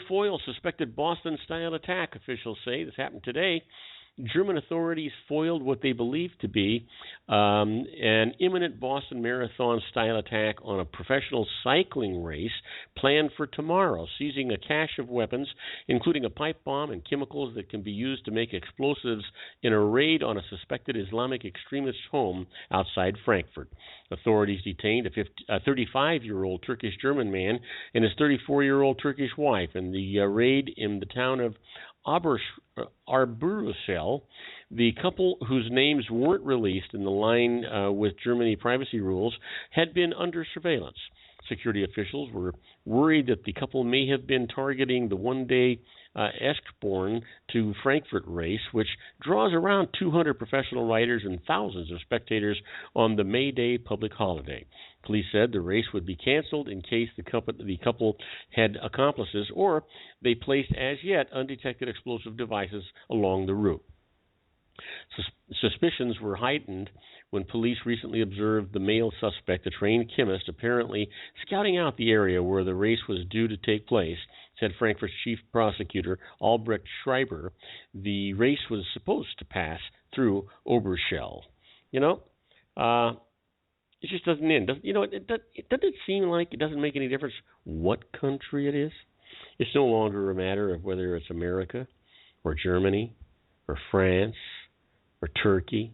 foil suspected Boston-style attack, officials say. This happened today. German authorities foiled what they believe to be an imminent Boston Marathon-style attack on a professional cycling race planned for tomorrow, seizing a cache of weapons, including a pipe bomb and chemicals that can be used to make explosives in a raid on a suspected Islamic extremist home outside Frankfurt. Authorities detained a 35-year-old Turkish-German man and his 34-year-old Turkish wife in the raid in the town of Arburusel. The couple, whose names weren't released in the line with Germany privacy rules, had been under surveillance. Security officials were worried that the couple may have been targeting the one-day Eschborn to Frankfurt race, which draws around 200 professional riders and thousands of spectators on the May Day public holiday. Police said the race would be canceled in case the couple had accomplices or they placed as yet undetected explosive devices along the route. Suspicions were heightened when police recently observed the male suspect, a trained chemist, apparently scouting out the area where the race was due to take place, said Frankfurt's chief prosecutor, Albrecht Schreiber. The race was supposed to pass through Oberschell. It just doesn't end. Doesn't it seem like it doesn't make any difference what country it is? It's no longer a matter of whether it's America or Germany or France or Turkey.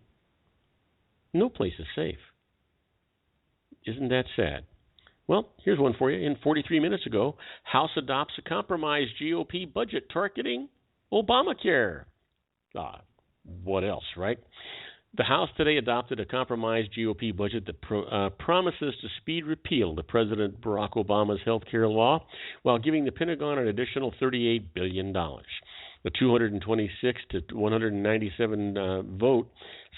No place is safe. Isn't that sad? Well, here's one for you. 43 minutes ago, House adopts a compromised GOP budget targeting Obamacare. What else, right? The House today adopted a compromised GOP budget that promises to speed repeal of President Barack Obama's health care law while giving the Pentagon an additional $38 billion. The 226 to 197 vote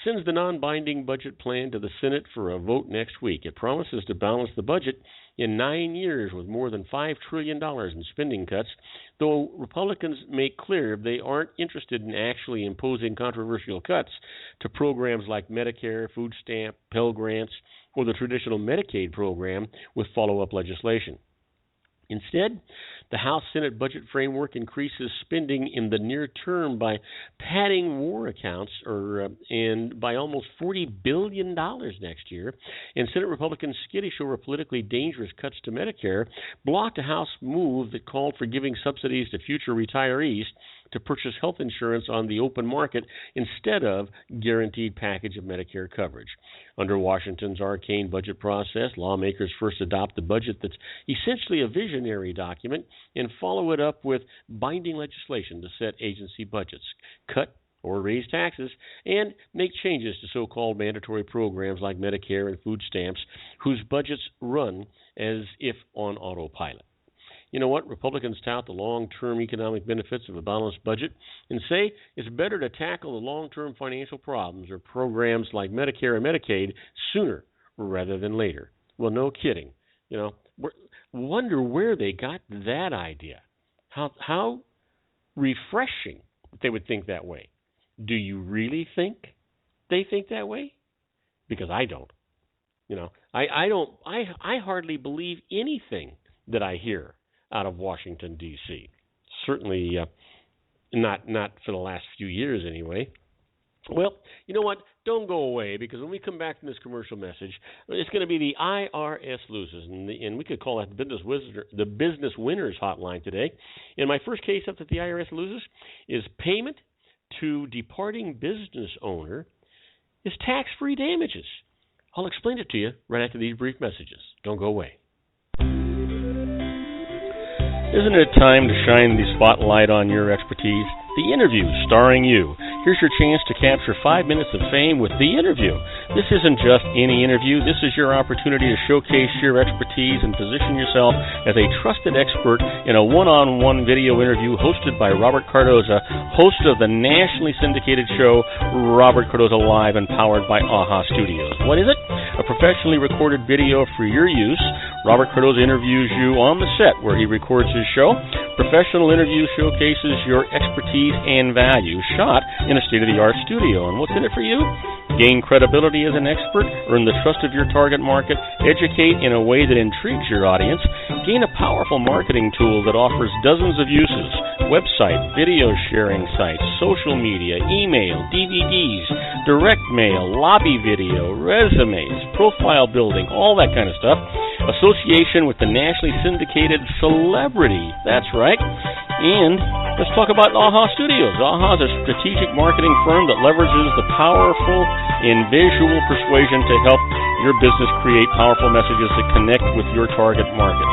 sends the non-binding budget plan to the Senate for a vote next week. It promises to balance the budget in 9 years with more than $5 trillion in spending cuts, though Republicans make clear they aren't interested in actually imposing controversial cuts to programs like Medicare, food stamp, Pell Grants, or the traditional Medicaid program with follow-up legislation. Instead, the House-Senate budget framework increases spending in the near term by padding war accounts and by almost $40 billion next year. And Senate Republicans skittish over politically dangerous cuts to Medicare blocked a House move that called for giving subsidies to future retirees to purchase health insurance on the open market instead of guaranteed package of Medicare coverage. Under Washington's arcane budget process, lawmakers first adopt a budget that's essentially a visionary document and follow it up with binding legislation to set agency budgets, cut or raise taxes, and make changes to so-called mandatory programs like Medicare and food stamps, whose budgets run as if on autopilot. You know what? Republicans tout the long-term economic benefits of a balanced budget and say it's better to tackle the long-term financial problems or programs like Medicare and Medicaid sooner rather than later. Well, no kidding. Wonder where they got that idea. How refreshing they would think that way. Do you really think they think that way? Because I don't. I don't. I hardly believe anything that I hear out of Washington, D.C. Certainly not for the last few years anyway. Well, you know what? Don't go away, because when we come back from this commercial message, it's going to be the IRS loses, and we could call that the business winners hotline today. And my first case up that the IRS loses is payment to departing business owner is tax-free damages. I'll explain it to you right after these brief messages. Don't go away. Isn't it time to shine the spotlight on your expertise? The Interview, starring you. Here's your chance to capture 5 minutes of fame with The Interview. This isn't just any interview. This is your opportunity to showcase your expertise and position yourself as a trusted expert in a one-on-one video interview hosted by Robert Cardoza, host of the nationally syndicated show Robert Cardoza Live and powered by AHA Studios. What is it? A professionally recorded video for your use. Robert Cardoza interviews you on the set where he records his show. Professional interview showcases your expertise and value, shot in a state-of-the-art studio. And what's in it for you? Gain credibility as an expert, earn the trust of your target market, educate in a way that intrigues your audience, Gain a powerful marketing tool that offers dozens of uses: website, video sharing sites, social media, email, DVDs, direct mail, lobby video, resumes, profile building, all that kind of stuff. Association with the nationally syndicated celebrity. That's right. And let's talk about AHA Studios. AHA is a strategic marketing firm that leverages the powerful in visual persuasion to help your business create powerful messages that connect with your target market.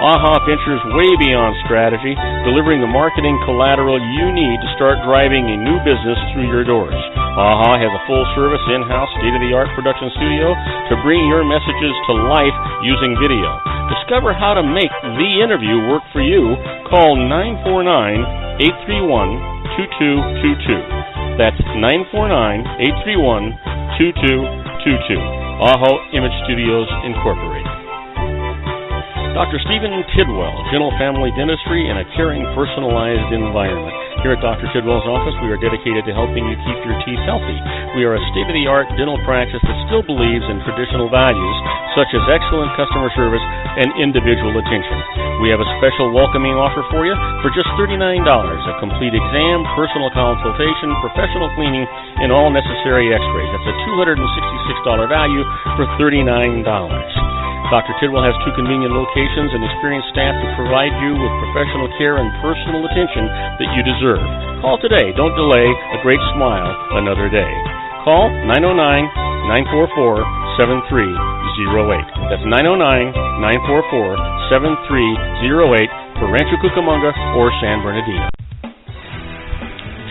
AHA ventures way beyond strategy, delivering the marketing collateral you need to start driving a new business through your doors. AHA has a full-service, in-house, state-of-the-art production studio to bring your messages to life using video. Discover how to make the interview work for you. Call 949-831-2222. That's 949-831-2222. AHA Image Studios, Incorporated. Dr. Stephen Tidwell, Gentle Family Dentistry and a Caring Personalized Environment. Here at Dr. Tidwell's office, we are dedicated to helping you keep your teeth healthy. We are a state-of-the-art dental practice that still believes in traditional values, such as excellent customer service and individual attention. We have a special welcoming offer for you for just $39, a complete exam, personal consultation, professional cleaning, and all necessary x-rays. That's a $266 value for $39. Dr. Tidwell has 2 convenient locations and experienced staff to provide you with professional care and personal attention that you deserve. Call today. Don't delay. A great smile another day. Call 909-944-7308. That's 909-944-7308 for Rancho Cucamonga or San Bernardino.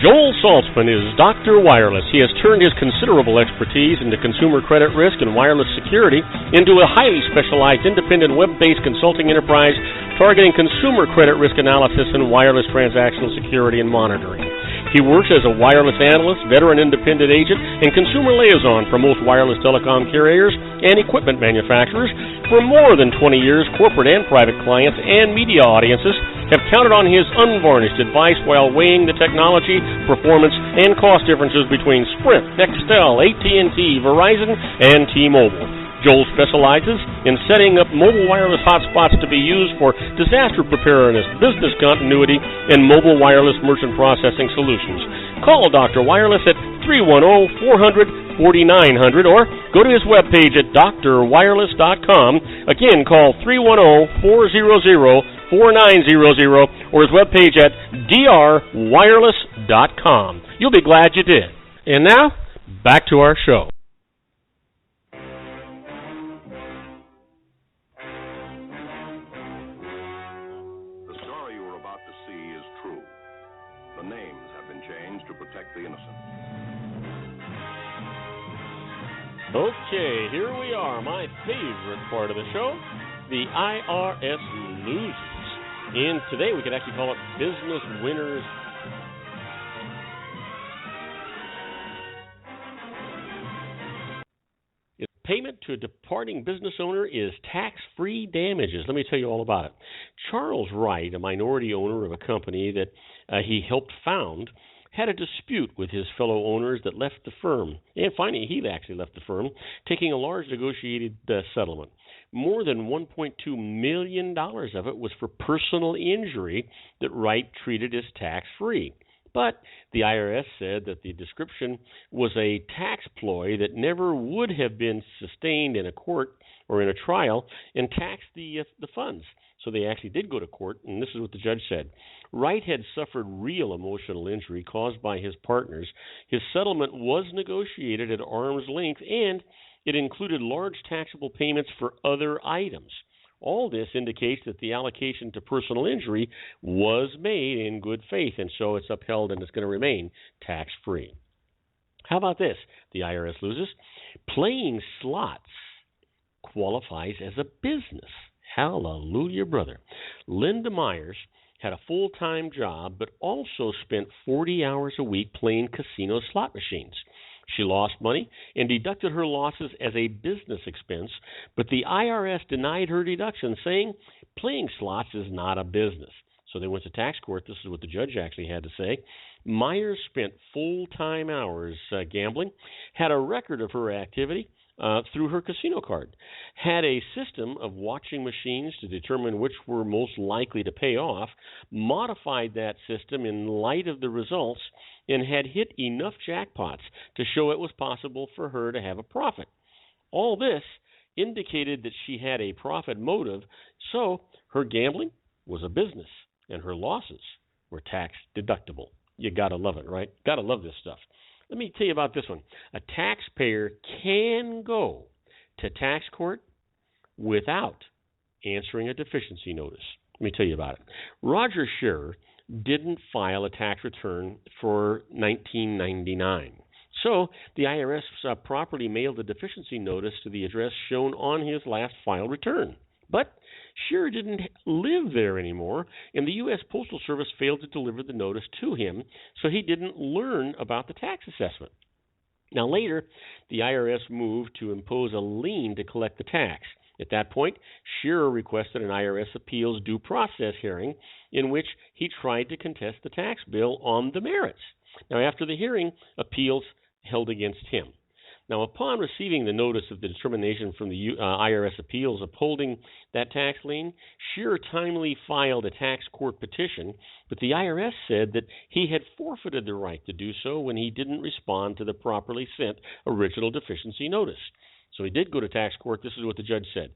Joel Saltzman is Dr. Wireless. He has turned his considerable expertise into consumer credit risk and wireless security into a highly specialized independent web-based consulting enterprise targeting consumer credit risk analysis and wireless transactional security and monitoring. He works as a wireless analyst, veteran independent agent, and consumer liaison for most wireless telecom carriers and equipment manufacturers. For more than 20 years, corporate and private clients and media audiences have counted on his unvarnished advice while weighing the technology, performance, and cost differences between Sprint, Nextel, AT&T, Verizon, and T-Mobile. Joel specializes in setting up mobile wireless hotspots to be used for disaster preparedness, business continuity, and mobile wireless merchant processing solutions. Call Dr. Wireless at 310-400-4900 or go to his webpage at drwireless.com. Again, call 310-400-4900 or his webpage at drwireless.com. You'll be glad you did. And now, back to our show. The story you are about to see is true. The names have been changed to protect the innocent. Okay, here we are, my favorite part of the show, the IRS loses. And today we could actually call it Business Winners. Payment to a departing business owner is tax-free damages. Let me tell you all about it. Charles Wright, a minority owner of a company that he helped found, had a dispute with his fellow owners that left the firm. And finally, he actually left the firm, taking a large negotiated settlement. More than $1.2 million of it was for personal injury that Wright treated as tax-free. But the IRS said that the description was a tax ploy that never would have been sustained in a court or in a trial and taxed the funds. So they actually did go to court, and this is what the judge said. Wright had suffered real emotional injury caused by his partners. His settlement was negotiated at arm's length, and it included large taxable payments for other items. All this indicates that the allocation to personal injury was made in good faith, and so it's upheld and it's going to remain tax-free. How about this? The IRS loses. Playing slots qualifies as a business. Hallelujah, brother. Linda Myers had a full-time job, but also spent 40 hours a week playing casino slot machines. She lost money and deducted her losses as a business expense, but the IRS denied her deduction, saying playing slots is not a business. So they went to tax court. This is what the judge actually had to say. Myers spent full-time hours gambling, had a record of her activity, through her casino card, had a system of watching machines to determine which were most likely to pay off, modified that system in light of the results, and had hit enough jackpots to show it was possible for her to have a profit. All this indicated that she had a profit motive, so her gambling was a business, and her losses were tax deductible. You gotta love it, right? Gotta love this stuff. Let me tell you about this one. A taxpayer can go to tax court without answering a deficiency notice. Let me tell you about it. Roger Scherer didn't file a tax return for 1999. So the IRS properly mailed a deficiency notice to the address shown on his last filed return. But Scherer didn't live there anymore, and the U.S. Postal Service failed to deliver the notice to him, so he didn't learn about the tax assessment. Now later, the IRS moved to impose a lien to collect the tax. At that point, Scherer requested an IRS appeals due process hearing in which he tried to contest the tax bill on the merits. Now after the hearing, appeals held against him. Now, upon receiving the notice of the determination from the IRS appeals upholding that tax lien, Scherer timely filed a tax court petition, but the IRS said that he had forfeited the right to do so when he didn't respond to the properly sent original deficiency notice. So he did go to tax court. This is what the judge said.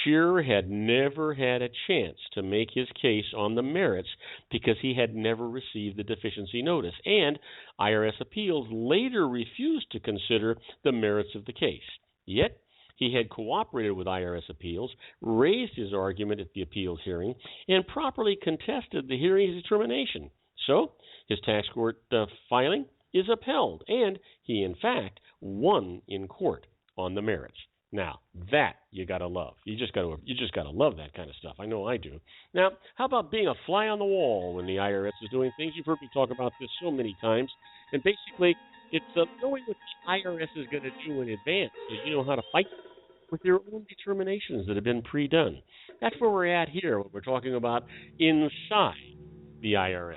Scherer had never had a chance to make his case on the merits because he had never received the deficiency notice, and IRS appeals later refused to consider the merits of the case. Yet, he had cooperated with IRS appeals, raised his argument at the appeals hearing, and properly contested the hearing's determination. So, his tax court filing is upheld, and he, in fact, won in court on the merits. Now, that you gotta love. You just gotta love that kind of stuff. I know I do. Now, how about being a fly on the wall when the IRS is doing things? You've heard me talk about this so many times. And basically, it's knowing what the IRS is going to do in advance, so you know how to fight with your own determinations that have been pre-done. That's where we're at here, what we're talking about inside the IRS.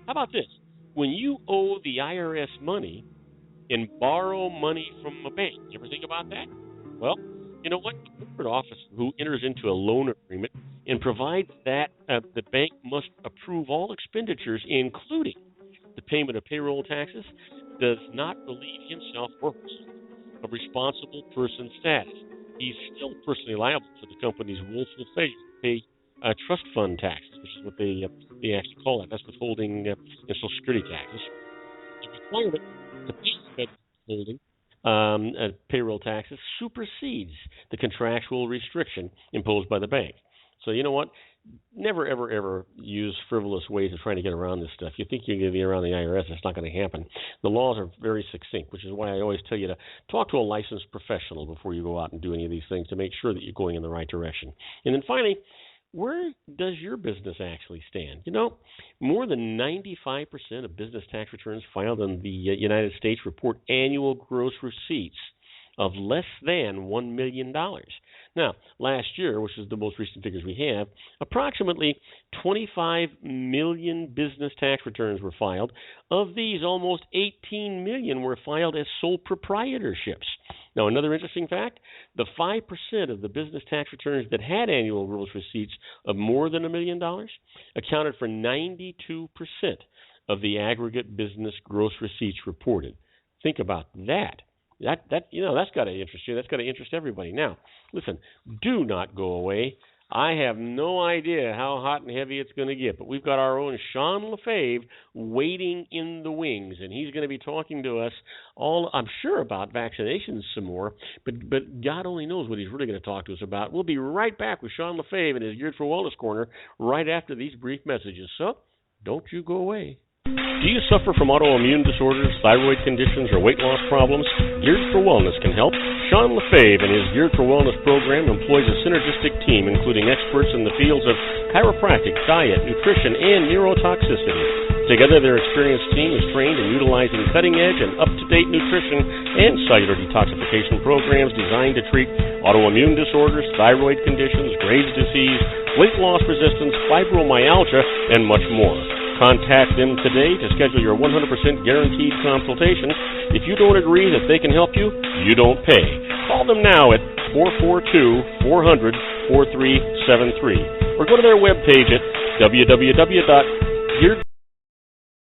How about this? When you owe the IRS money and borrow money from a bank, you ever think about that? Well, you know what? The corporate officer who enters into a loan agreement and provides that the bank must approve all expenditures, including the payment of payroll taxes, does not relieve himself or herself of responsible person status. He's still personally liable for the company's willful failure to pay trust fund taxes, which is what they actually call it. That's withholding and Social Security taxes. The requirement to pay federal withholding payroll taxes supersedes the contractual restriction imposed by the bank. So you know what? Never, ever, ever use frivolous ways of trying to get around this stuff. You think you're going to get around the IRS, that's not going to happen. The laws are very succinct, which is why I always tell you to talk to a licensed professional before you go out and do any of these things to make sure that you're going in the right direction. And then finally, where does your business actually stand? You know, more than 95% of business tax returns filed in the United States report annual gross receipts of less than $1 million. Now, last year, which is the most recent figures we have, approximately 25 million business tax returns were filed. Of these, almost 18 million were filed as sole proprietorships. Now, another interesting fact, the 5% of the business tax returns that had annual gross receipts of more than $1 million accounted for 92% of the aggregate business gross receipts reported. Think about that. That's got to interest you. That's got to interest everybody. Now, listen, do not go away. I have no idea how hot and heavy it's going to get, but we've got our own Sean LaFave waiting in the wings, and he's going to be talking to us all, I'm sure, about vaccinations some more, but God only knows what he's really going to talk to us about. We'll be right back with Sean LaFave and his Geared for Wellness Corner right after these brief messages. So, don't you go away. Do you suffer from autoimmune disorders, thyroid conditions, or weight loss problems? Geared for Wellness can help. Sean LaFave and his Geared for Wellness program employs a synergistic team including experts in the fields of chiropractic, diet, nutrition, and neurotoxicity. Together, their experienced team is trained in utilizing cutting-edge and up-to-date nutrition and cellular detoxification programs designed to treat autoimmune disorders, thyroid conditions, Graves' disease, weight loss resistance, fibromyalgia, and much more. Contact them today to schedule your 100% guaranteed consultation. If you don't agree that they can help you, you don't pay. Call them now at 442-400-4373 or go to their webpage at www.geared